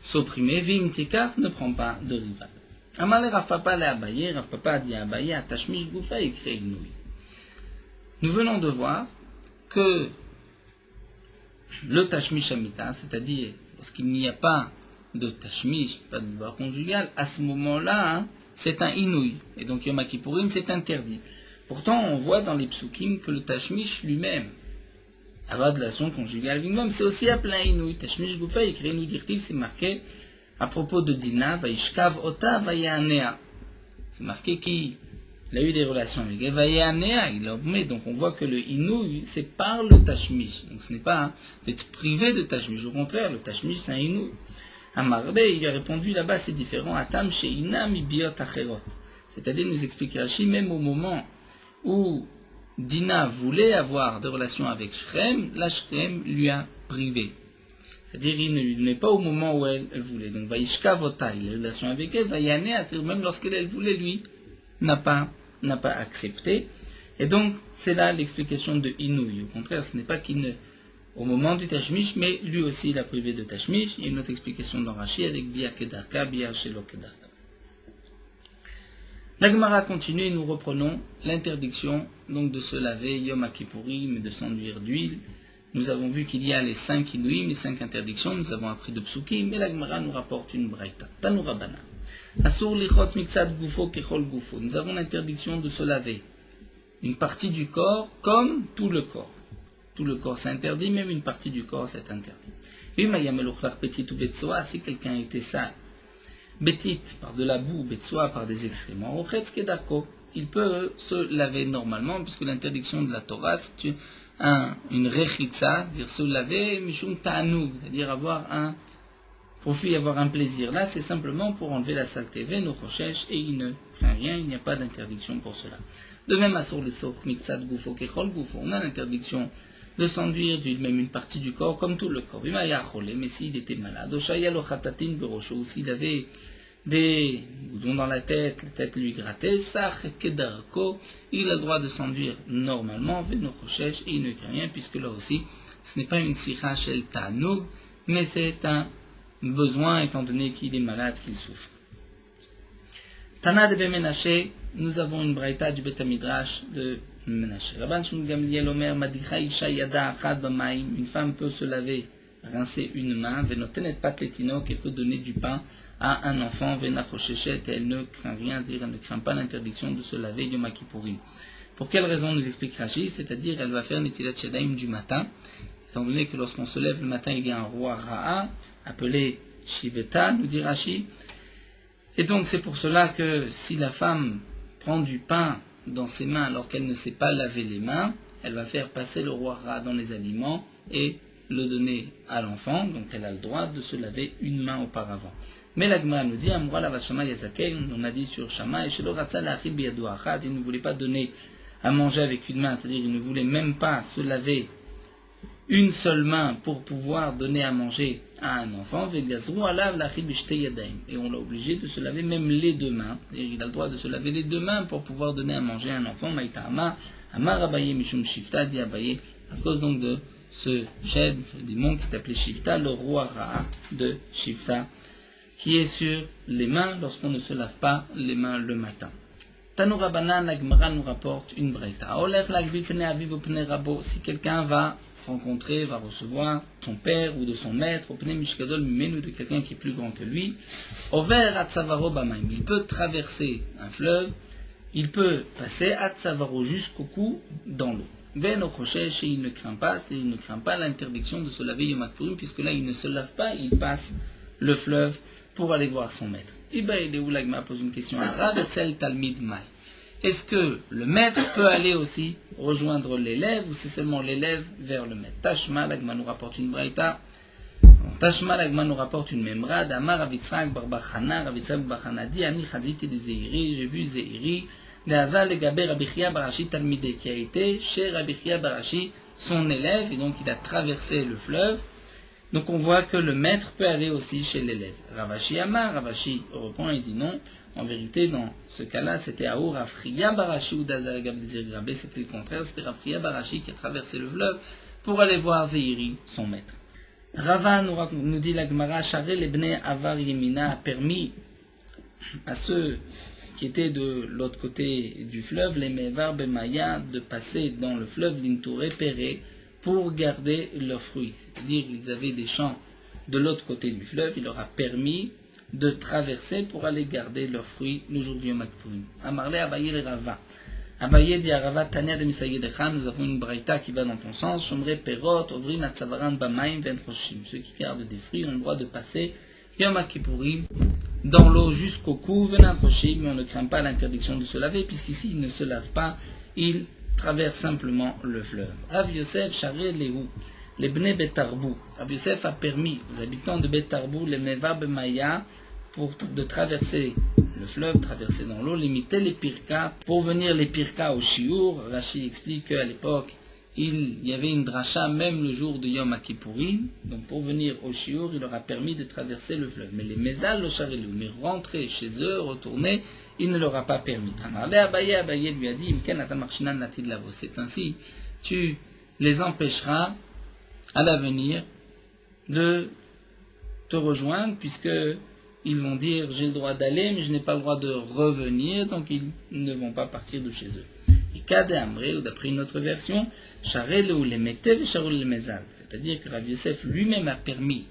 S'opprimer, ve'imtikar ne prend pas de rival. Amalé Rav Papa l'a Abaye, Rav Papa a dit à Abaye, à Tashmish Goufa et crée une nouille. Nous venons de voir que le Tashmish Amita, c'est-à-dire lorsqu'il n'y a pas de Tashmish, pas de devoir conjugal, à ce moment-là, c'est un Inouï. Et donc Yom Kippourim, c'est interdit. Pourtant, on voit dans les psukim que le Tashmish lui-même, avoir de relation conjugale avec lui-même, c'est aussi appelé un Inouï. Tashmish Goufa et crée une nouille, c'est marqué à propos de Dina, Vaishkav Ota Vayanea. C'est marqué qu'il a eu des relations avec elle. Vayanea, il l'a omis. Donc on voit que le Inouï, c'est par le Tashmish. Donc ce n'est pas d'être privé de Tashmish. Au contraire, le Tashmish, c'est un Inouï. Amarbe, il a répondu là-bas, c'est différent. Atam Sheina Mibiot Acherot. C'est-à-dire, nous explique Rashi, même au moment où Dina voulait avoir des relations avec Shrem, la Shrem lui a privé. C'est-à-dire, il n'est pas au moment où elle voulait. Donc, Vaishka Vota, il a eu relation avec elle, Vayanea, c'est-à-dire même lorsqu'elle voulait, lui, n'a pas accepté. Et donc, c'est là l'explication de Inouï. Au contraire, ce n'est pas qu'il ne, au moment du Tashmish, mais lui aussi, il a privé de Tashmish. Il y a une autre explication dans Rashi avec Bia Kedarka, Bia Shelo Kedarka. La Gemara continue et nous reprenons l'interdiction donc de se laver Yom Kippourim et de s'enduire d'huile. Nous avons vu qu'il y a les 5 Inouïm, les 5 interdictions, nous avons appris de Psukim, mais la Gemara nous rapporte une braïta. Tanura Bana. Asur lichot miksat gufo kechol gufo. Nous avons l'interdiction de se laver une partie du corps comme tout le corps. Tout le corps s'interdit, même une partie du corps c'est interdit. Si quelqu'un était sale, bétit par de la boue, betsoa par des excréments, il peut se laver normalement, puisque l'interdiction de la Torah, c'est une rechitza, c'est-à-dire se laver, mishum ta'anoug, c'est-à-dire avoir un profit, avoir un plaisir. Là, c'est simplement pour enlever la saleté, veine au rochesh, et il ne craint rien, il n'y a pas d'interdiction pour cela. De même, asur le soch, miksat gufo, kechol gufo, on a l'interdiction de s'enduire d'huile, même une partie du corps, comme tout le corps. Mais s'il était malade, ou s'il avait des boudons dans la tête lui grattait, il a le droit de s'enduire normalement, et il ne craint rien, puisque là aussi, ce n'est pas une sikha shel ta'anoug, mais c'est un besoin, étant donné qu'il est malade, qu'il souffre. Tana de Bemenaché, nous avons une braïta du Beth Midrash de Menaché. Rabban Shmuel Gamliel Omer, Madikha Isha Yada Achad Bamaim, une femme peut se laver, rincer une main, Venotenet Patletino, qu'elle peut donner du pain à un enfant, Venachoshechet, et elle ne craint rien, dire elle ne craint pas l'interdiction de se laver Yom Kippourim. Pour quelle raison nous explique Rashi? C'est-à-dire, elle va faire Netilat Shadaim du matin, étant donné que lorsqu'on se lève le matin, il y a un roi Ra'a, appelé Shiveta, nous dit Rashi. Et donc, c'est pour cela que si la femme prend du pain dans ses mains alors qu'elle ne sait pas laver les mains, elle va faire passer le roi Ra dans les aliments et le donner à l'enfant, donc elle a le droit de se laver une main auparavant. Mais la Gemara nous dit, Amra la Vashama Yazakei, on a dit sur Shama, et Shelo Ratza Lachil Biyado Achad, il ne voulait pas donner à manger avec une main, c'est-à-dire il ne voulait même pas se laver une seule main pour pouvoir donner à manger à un enfant, et on l'a obligé de se laver même les deux mains. Et il a le droit de se laver les deux maïs pour pouvoir donner à manger à un enfant. À cause donc de ce Shed, le démon qui est appelé Shifta, le roi Ra de Shifta, qui est sur les mains lorsqu'on ne se lave pas les mains le matin. Tanu Rabbanan, la Gemara nous rapporte une braïta. Si quelqu'un va rencontrer, va recevoir son père ou de son maître, ou de quelqu'un qui est plus grand que lui, il peut traverser un fleuve, il peut passer Atsavaro jusqu'au cou dans l'eau. Et il ne craint pas l'interdiction de se laver Yom Kippurim, puisque là il ne se lave pas, il passe le fleuve pour aller voir son maître. L'Agma pose une question à Rav Etzel Talmid Mai. Est-ce que le maître peut aller aussi rejoindre l'élève, ou c'est seulement l'élève vers le maître? Tashma, l'Agma nous rapporte une braïta. Tashma, l'Agma nous rapporte une memra. D'Amar Ravitzrak Barbachana, Ravitzrak Barbachana dit Ani Chaziti de Zeiri, j'ai vu Zeiri, d'Azal et Gaber Rabichia Barashi Talmide, qui a été chez Rabichia Barashi, son élève, et donc il a traversé le fleuve. Donc on voit que le maître peut aller aussi chez l'élève. Ravashi Amar, Ravashi reprend et dit non. En vérité, dans ce cas-là, c'était Aour Rafriya Barashi ou Dazal Gabdezir Grabé, c'était le contraire, c'était Rafriya Barashi qui a traversé le fleuve pour aller voir Zeiri, son maître. Rava nous dit la Gemara, Charel Ebne Avar Yemina a permis à ceux qui étaient de l'autre côté du fleuve, les Mevar Bemaya, de passer dans le fleuve Lintouré Péré pour garder leurs fruits. C'est-à-dire qu'ils avaient des champs de l'autre côté du fleuve, il leur a permis de traverser pour aller garder leurs fruits le jour du Yom Kippurim. Amarle Abaye le Rava. Abaye dit à Rava, Tania de Misayedecha, nous avons une braïta qui va dans ton sens, Shomre Perot, Ovrin Atzavaran Bamaim Ventroshim. Ceux qui gardent des fruits ont le droit de passer Yom Kippurim dans l'eau jusqu'au cou, Ventroshim, mais on ne craint pas l'interdiction de se laver, puisqu'ici ils ne se lavent pas, ils traversent simplement le fleuve. Rav Yosef, Charé Lehu, les Bnei Betarbou. Rav Yosef a permis aux habitants de Betarbou, les Meva Bemaya, de traverser le fleuve, traverser dans l'eau, limiter les pirkas, pour venir les pirkas au Shiur. Rashi explique qu'à l'époque, il y avait une dracha même le jour de Yom Kippourim, donc pour venir au Shiur, il leur a permis de traverser le fleuve. Mais les Mezal, le Charelou, mais rentrer chez eux, retourner, il ne leur a pas permis. Amarle Abaye, Abaye lui a dit, c'est ainsi, tu les empêcheras à l'avenir de te rejoindre, puisque ils vont dire j'ai le droit d'aller, mais je n'ai pas le droit de revenir, donc ils ne vont pas partir de chez eux. Et Kade Amre, ou d'après une autre version, Charel ou les Metev et Charel les Mezal. C'est-à-dire que Rav Yosef lui-même a permis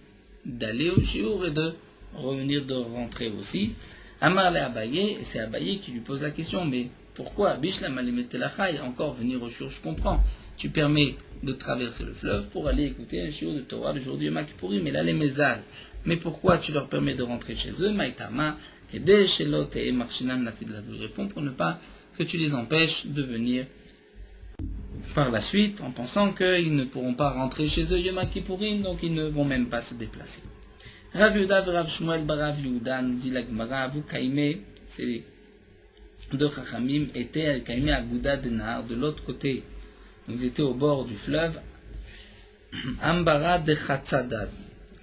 d'aller au Shiur et de revenir, de rentrer aussi. Amar le Abaye, et c'est Abaye qui lui pose la question, mais pourquoi Bishlam Alimetelachai, encore venir au Shiur, je comprends. Tu permets de traverser le fleuve pour aller écouter un Shiur de Torah le jour du Yom Kippurim, mais là les Mezal. Mais pourquoi tu leur permets de rentrer chez eux? Maïtama, Kede Shelot et Marchinam Natid la répond pour ne pas que tu les empêches de venir par la suite en pensant qu'ils ne pourront pas rentrer chez eux Yom Kippourim, donc ils ne vont même pas se déplacer. Rav Yehuda et Rav Shmuel Barav Yehuda nous dit la Gemara, vous Kaimé, c'est deux Chachamim étaient Kaimé à Gouda de Nahar, de l'autre côté. Donc ils étaient au bord du fleuve. Ambara de Chatzadad.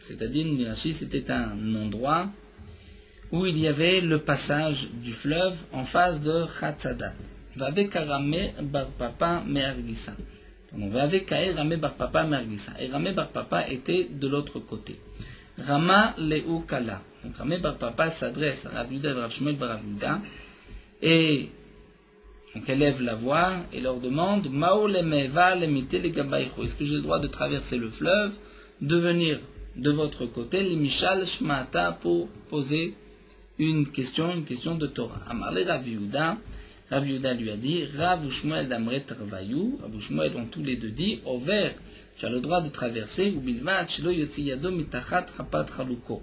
C'est-à-dire, c'était un endroit où il y avait le passage du fleuve en face de Chatzada. Vave Karame Bar Papa Me'argisa. Vave Kael Rame Bar Papa Me'argisa. Et Rame Bar Papa était de l'autre côté. Rama Leu Kala. Donc Rame Bar Papa s'adresse à Rav Yehuda et Rav Shmuel Bar Yehuda et donc élève la voix et leur demande Mao le Meva le Mite le Gabaïcho. Est-ce que j'ai le droit de traverser le fleuve, de venir de votre côté, les Mishal Shmata, pour poser une question de Torah. Amarle Rav Yehuda lui a dit, Rav Shmuel d'Amret Ravayu, Rav Shmuel ont tous les deux dit, Over, tu as le droit de traverser, ou Bilvat, Shelo Yotzi Yado Mitachat Chapat Chaluko,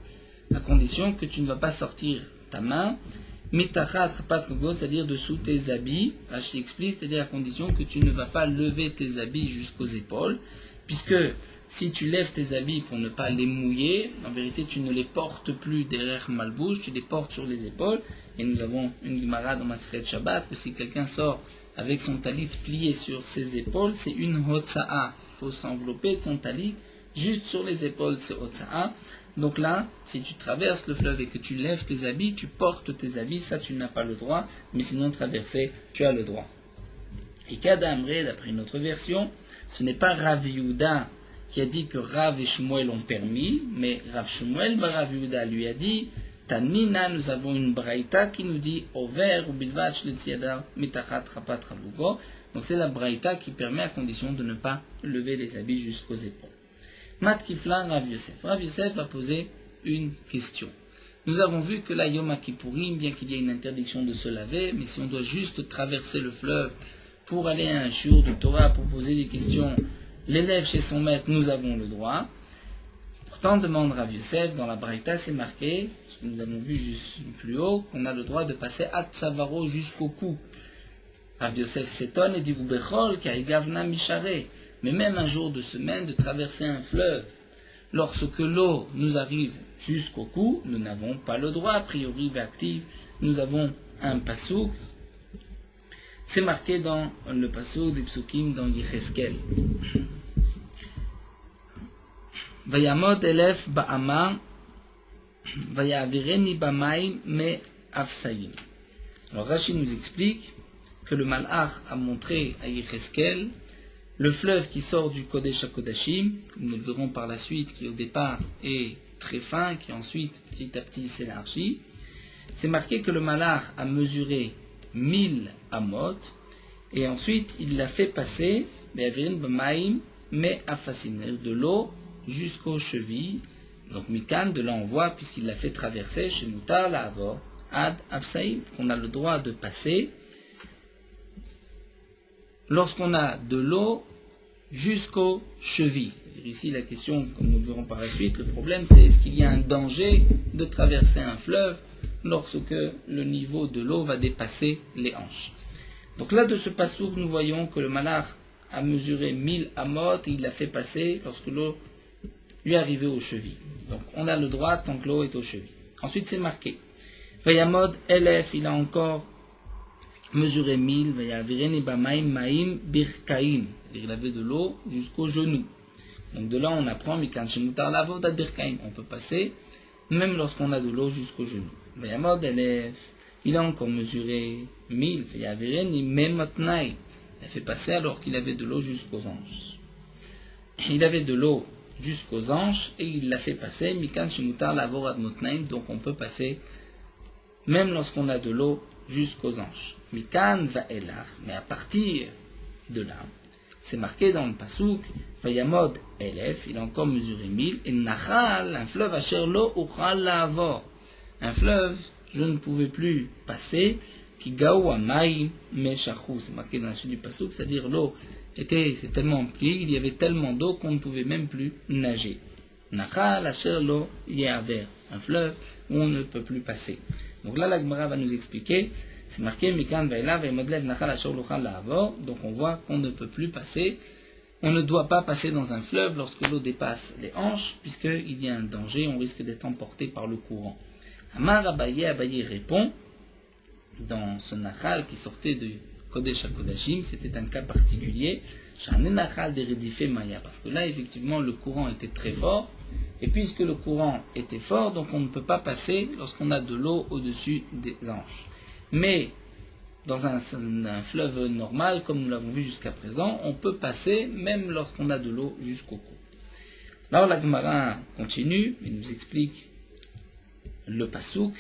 à condition que tu ne vas pas sortir ta main, Mitachat Chapat Chaluko, c'est-à-dire dessous tes habits, Rashi explique, c'est-à-dire à condition que tu ne vas pas lever tes habits jusqu'aux épaules, puisque si tu lèves tes habits pour ne pas les mouiller, en vérité tu ne les portes plus derrière Malbouche, tu les portes sur les épaules. Et nous avons une Gemara dans Maseret Shabbat que si quelqu'un sort avec son talit plié sur ses épaules, c'est une Hotza'a. Il faut s'envelopper de son talit juste sur les épaules, c'est Hotza'a. Donc là, si tu traverses le fleuve et que tu lèves tes habits, tu portes tes habits, ça tu n'as pas le droit, mais sinon traverser, tu as le droit. Et Kada Amre, d'après une autre version, ce n'est pas Rav Yehuda qui a dit que Rav et Shmuel ont permis, mais Rav Shmuel Rav Yehuda lui a dit Tanina, nous avons une braïta qui nous dit Over ou bilvat shletziada mitachat rapat ralugo. Donc c'est la braïta qui permet à condition de ne pas lever les habits jusqu'aux épaules. Mat Kifla Rav Yosef. Rav Yosef a posé une question. Nous avons vu que la Yom Kippourim, bien qu'il y ait une interdiction de se laver, mais si on doit juste traverser le fleuve pour aller à un shiur de Torah, pour poser des questions, l'élève chez son maître, nous avons le droit. Pourtant, demande Rav Yosef, dans la Braïta, c'est marqué, ce que nous avons vu juste plus haut, qu'on a le droit de passer ad savaro jusqu'au cou. Rav Yosef s'étonne et dit Bechol kaigavna mishare. Mais même un jour de semaine, de traverser un fleuve, lorsque l'eau nous arrive jusqu'au cou, nous n'avons pas le droit, a priori active, nous avons un pasouk. C'est marqué dans le pasouk des psukim dans Yecheskel. Vayamod elef ba'ama vayavireni ba'maim me afsaïm. Alors Rashi nous explique que le Malach a montré à Yecheskel le fleuve qui sort du Kodesh HaKodashim, nous le verrons par la suite, qui au départ est très fin, qui ensuite petit à petit s'élargit. C'est marqué que le Malach a mesuré 1000 amot, et ensuite il l'a fait passer, de l'eau jusqu'aux chevilles. Donc Mikan, de là on voit, puisqu'il l'a fait traverser, chez Mutar, la Avor, Ad Afsaïm, qu'on a le droit de passer, lorsqu'on a de l'eau jusqu'aux chevilles. Et ici la question, comme nous le verrons par la suite, le problème c'est est-ce qu'il y a un danger de traverser un fleuve lorsque le niveau de l'eau va dépasser les hanches. Donc là de ce passour nous voyons que le Malach a mesuré 1000 amot et il l'a fait passer lorsque l'eau lui est arrivée aux chevilles. Donc on a le droit tant que l'eau est aux chevilles. Ensuite c'est marqué Vayamod Elef, il a encore mesuré 1000, il avait de l'eau jusqu'aux genoux. Donc de là on apprend, on peut passer, même lorsqu'on a de l'eau jusqu'aux genoux. Il a encore mesuré 1000, il a fait passer alors qu'il avait de l'eau jusqu'aux hanches. Il avait de l'eau jusqu'aux hanches et il l'a fait passer, donc on peut passer même lorsqu'on a de l'eau jusqu'aux hanches. Mikan va elach, mais à partir de là, c'est marqué dans le pasouk, Vayamod elef, il a encore mesuré 1000, et Nachal, un fleuve asher lo uchal la'avor, un fleuve, je ne pouvais plus passer, ki gaou amaim meshachou, c'est marqué dans la suite du pasouk, c'est-à-dire l'eau c'est tellement emplie, il y avait tellement d'eau qu'on ne pouvait même plus nager. Nachal asher lo ye'aver, un fleuve où on ne peut plus passer. Donc là, la Gemara va nous expliquer, c'est marqué Mikan Vaila Vaimodlev Nachal Ashur Luchal La'avor, donc on voit qu'on ne peut plus passer, on ne doit pas passer dans un fleuve lorsque l'eau dépasse les hanches, puisqu'il y a un danger, on risque d'être emporté par le courant. Amar Abaye répond, dans ce Nachal qui sortait de Kodesh HaKodashim, c'était un cas particulier, Shane Nachal de Redifé Maya, parce que là, effectivement, le courant était très fort, et puisque le courant était fort, donc on ne peut pas passer lorsqu'on a de l'eau au-dessus des hanches. Mais dans un fleuve normal, comme nous l'avons vu jusqu'à présent, on peut passer même lorsqu'on a de l'eau jusqu'au cou. Alors la Gemara continue et nous explique le pasouk.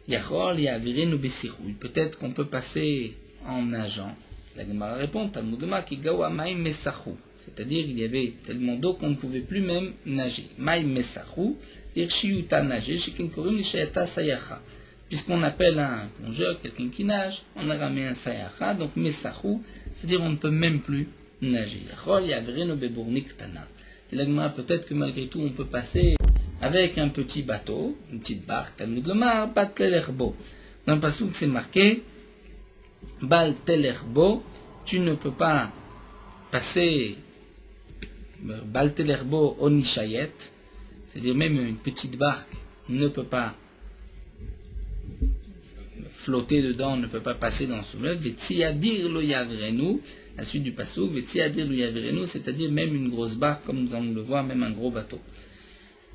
Yachol yavirenu besirouille. Peut-être qu'on peut passer en nageant. La Gemara répond Talmudema ki gawa maim mesachou. C'est-à-dire il y avait tellement d'eau qu'on ne pouvait plus même nager. Maim mesachou, irshiyuta nager, shikin korim lishayata sayacha. Puisqu'on appelle un plongeur, quelqu'un qui nage, on a ramené un sayacha, donc mesachou, c'est-à-dire on ne peut même plus nager. Yachol yavirenu beburnik tana. Peut-être que malgré tout on peut passer avec un petit bateau, une petite barque, Talmud Lomar, Bat Telerbo. Dans le passage c'est marqué, Bal Telerbo, tu ne peux pas passer, Bal Telerbo Onishayet, c'est-à-dire même une petite barque ne peut pas flotter dedans, ne peut pas passer dans ce fleuve, Vetsiadir lo yavrenu, la suite du passage, Vetsiadir lo yavrenu, c'est-à-dire même une grosse barque, comme nous allons le voir, même un gros bateau.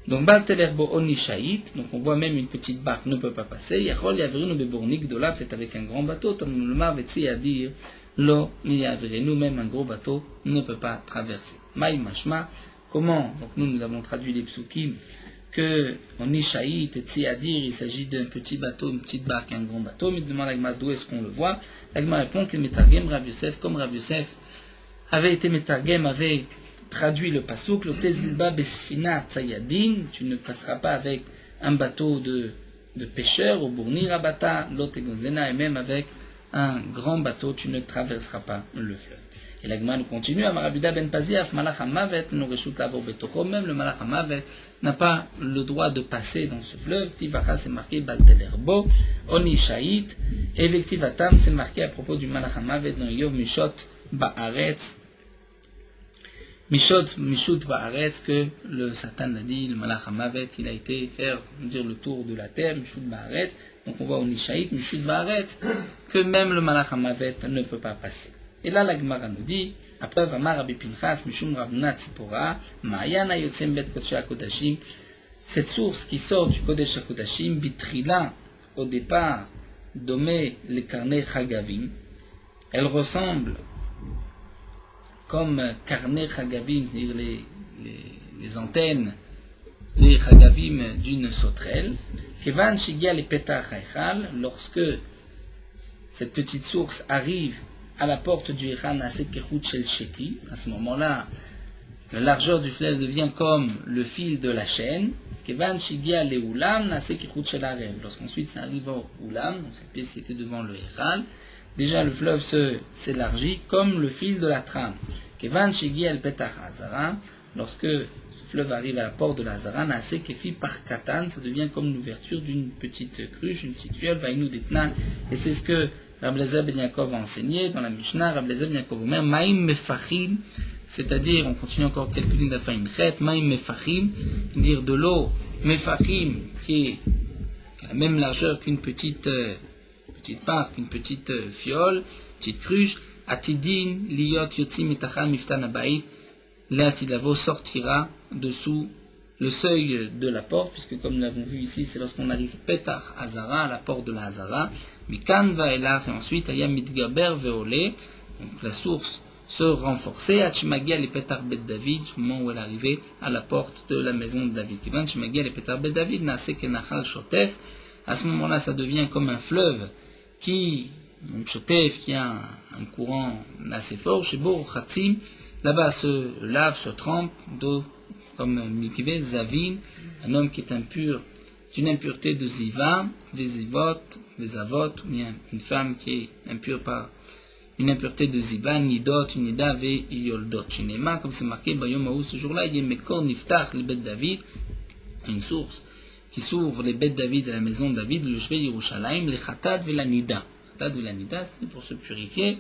Donc, Bal Telerbo Onishait, donc on voit même une petite barque ne peut pas passer. Yachol Yavrinu Bebornik de là, fait avec un grand bateau, comme le Marvetsi à dire, Lo Yavrinu, même un gros bateau ne peut pas traverser. Maï Mashma, Comment? Donc nous avons traduit les psukim que en Ishaït et Tziadir, il s'agit d'un petit bateau, une petite barque, un grand bateau. Mais demande à l'Agma d'où est-ce qu'on le voit. L'Agma répond que Metargem Rav Yosef, comme Rav Yosef avait été Metargem, avait traduit le pasuk, le Tezilba Besfina Tzayadin, tu ne passeras pas avec un bateau de pêcheurs, au Bourni Rabata, l'Otegozena, et même avec un grand bateau, tu ne traverseras pas le fleuve. Et l'Agma nous continue, Amarabuda ben Paziaf, Malach Hamavet, nous reshut lavo betocho, même le Malach Hamavet n'a pas le droit de passer dans ce fleuve. Tivacha, c'est marqué Baltelerbo, Oni Shaït, et Vektivatam, c'est marqué à propos du Malach Hamavet dans Yov Mishot Baaretz, Mishut Baaretz, que le Satan a dit, le Malach Hamavet, il a été faire le tour de la terre, Mishut Baaretz, donc on voit Oni Shaït, Mishut Baaretz, que même le Malach Hamavet ne peut pas passer. Et là, la Gemara nous dit, après Vamar Rabbi Pinchas, Mishum Ravna Tzipora, Ma'ayana Yotzem Bet Kodesh HaKodashim, cette source qui sort du Kodesh HaKodashim, Bitrila, au départ, Domé le carnet Chagavim, elle ressemble comme carnet Chagavim, c'est-à-dire les antennes, les Chagavim d'une sauterelle, Kevan Shigia le Petach Haichal, lorsque cette petite source arrive à la porte du Hiran Aset Kechut Shel Sheti, à ce moment-là, la largeur du fleuve devient comme le fil de la chaîne. Kevan Shigia le Ulam Aset Kechut Shel Arev. Lorsqu'ensuite ça arrive au Ulam, donc cette pièce qui était devant le Hiran, déjà le fleuve s'élargit comme le fil de la trame. Kevan Shigia el Petach Hazara, lorsque ce fleuve arrive à la porte de la Hazara, Aset Kefi par Katan, ça devient comme l'ouverture d'une petite cruche, une petite fiole, Vainu Detnan, et c'est ce que Rabbi Eliezer ben Yaakov a enseigné dans la Mishnah. Rabbi Eliezer ben Yaakov omer Maïm Mefachim, c'est-à-dire, on continue encore quelques lignes d'Afaïm Chet, Maïm Mefachim, dire de l'eau Mefachim, qui a la même largeur qu'une petite barque, une petite fiole, petite cruche, Atidin, Liot, Yotzim, Mitachal, Miftan Abaït, l'Atidavo sortira dessous le seuil de la porte, puisque comme nous l'avons vu ici, c'est lorsqu'on arrive Petach Hazara, à la porte de la Hazara, Mikan va elach, et ensuite Ayam Mitgaber veole, donc la source se renforçait, Hachmagia le Petach Bet David, au moment où elle arrivait à la porte de la maison de David. Kivan Hachmagia le Petach Bet David, Nasek Kenachal Shotef, à ce moment-là, ça devient comme un fleuve qui, donc Shotef, qui a un courant assez fort, Shebo Chatzim, là-bas se lave, se trempe d'eau, comme Mikve Zavin, un homme qui est impur, d'une impureté de Ziva, Vezivot, Vezavot, ou bien une femme qui est impure par une impureté de Ziva, Nidot, Nida, Ve Yoldot, Shinema, comme c'est marqué, Bayomaou, ce jour-là, il y a Mekor Niftach, le Bet David, une source qui s'ouvre les bêtes David à la maison de David, le Shve Yerushalayim, le Khatat ve la Nida. Khatat ve la Nida, c'est pour se purifier,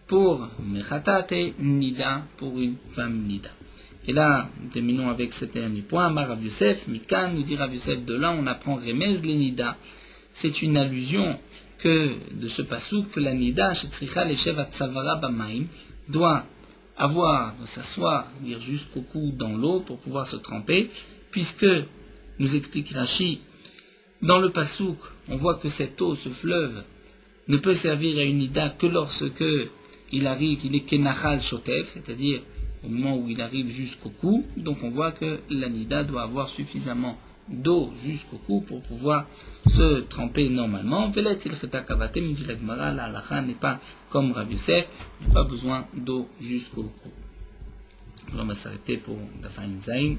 pour Mechatat et Nida, pour une femme Nida. Et là, nous terminons avec ce dernier point. Amar Rav Yosef, Mikan, nous dit Rav Yosef, de là on apprend Remez le Nida. C'est une allusion que de ce passouk que la Nida, Shetzricha leshev atzavara bamaim, doit s'asseoir, dire jusqu'au cou dans l'eau pour pouvoir se tremper, puisque, nous explique Rashi, dans le passouk, on voit que cette eau, ce fleuve, ne peut servir à une Nida que lorsque il arrive, il est kenachal shotev, c'est-à-dire au moment où il arrive jusqu'au cou. Donc on voit que la Nida doit avoir suffisamment d'eau jusqu'au cou pour pouvoir se tremper normalement. Velet il cheta kavatem, dit la Gemara, la halacha n'est pas comme Rav Yosef, pas besoin d'eau jusqu'au cou. Alors on va s'arrêter pour Dafain Zain.